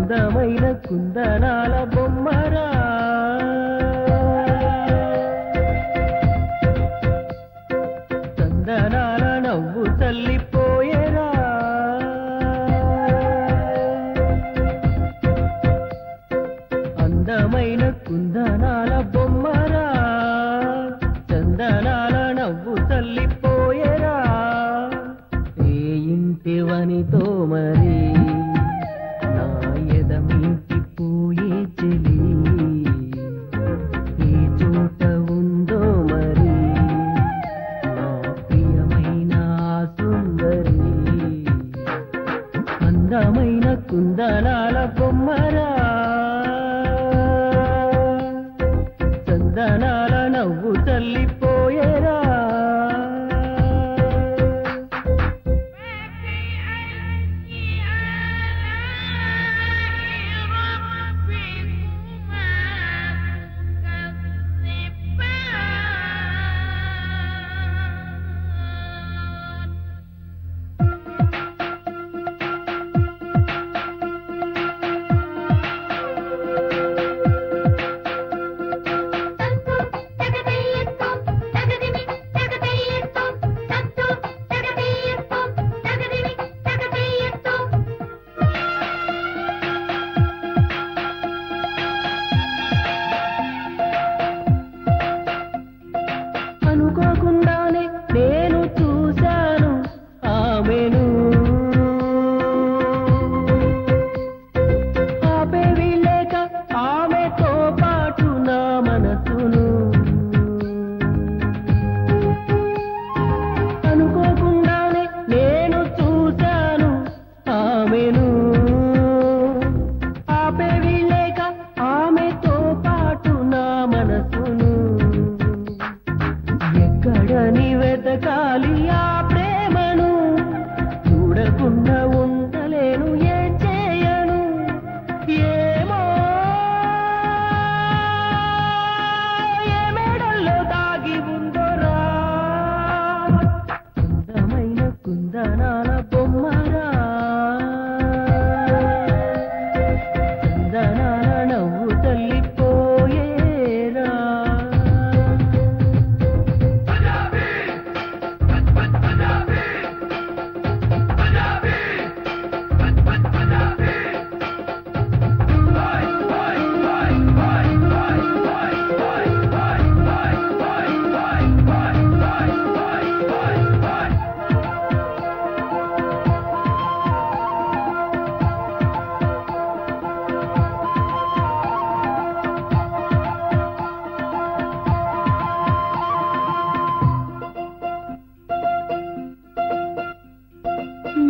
అందమైన కుందనాల బొమ్మరా చందనాల నవ్వు తల్లిపోయేరా అందమైన కుందనాల బొమ్మరా చందనాల నవ్వు తల్లిపోయేరా ఏ ఇంటివనితో మరి నా ఎదమింటిపోయే చెలి ఏ చోట ఉందో మరి నా ప్రియమైన సుందరి అందమైన కుందనాల బొమ్మరా చందనాల నవ్వు తల్లిపోయేరా అనుకోకుండానే నేను చూశాను ఆమెను ఆపేవి లేక ఆమెతో పాటు నా మనసును అనుకోకుండానే నేను చూశాను ఆమెను ఆపేవి లేక ఆమెతో పాటు నా మనసును ఎక్కడని వెతకాలి ఆ ప్రేమను చూడకుండా ఉండలేను ఏం చేయను ఏమో ఏ మేడల్లో దాగి ఉందోరా అందమైన కుందనాల బొమ్మరా చందనాల నవ్వు తల్లిపోయేరా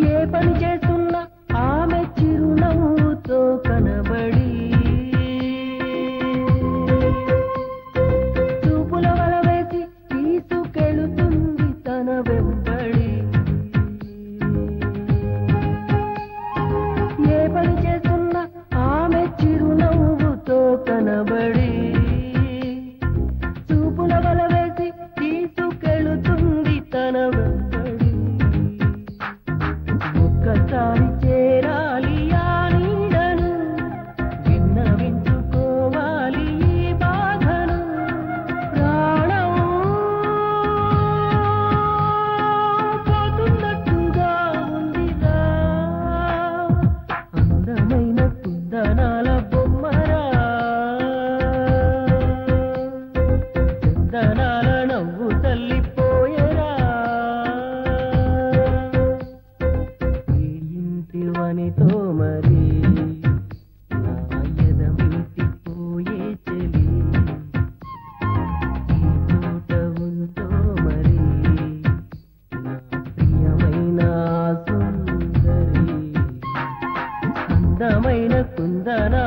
ఏ పని చేస్తున్నా ఆమె చిరునవ్వుతో కనబడి చూపుల వల వేసి తీసుకెళుతుంది తన వెంబడి ఏ పని చేస్తున్నా ఆమె చిరునవ్వుతో కనబడి చూపుల వల వేసి తీసుకెళుతుంది తన వెంబడి ఒక్కసారి చేరాలి ఆ నీడను విన్నవించుకోవాలి ఈ బాధను ప్రాణం పోతున్నట్టుగా ఉందిగా అందమైన కుందనాల బొమ్మరా చందనాల నవ్వు తల్లిపోయేరా ఇంటివనితో మరి నా ఎదమింటిపోయే చెలి ఈ చోట ఉందో మరి నా ప్రియమైన సుందరి అందమైన కుందనా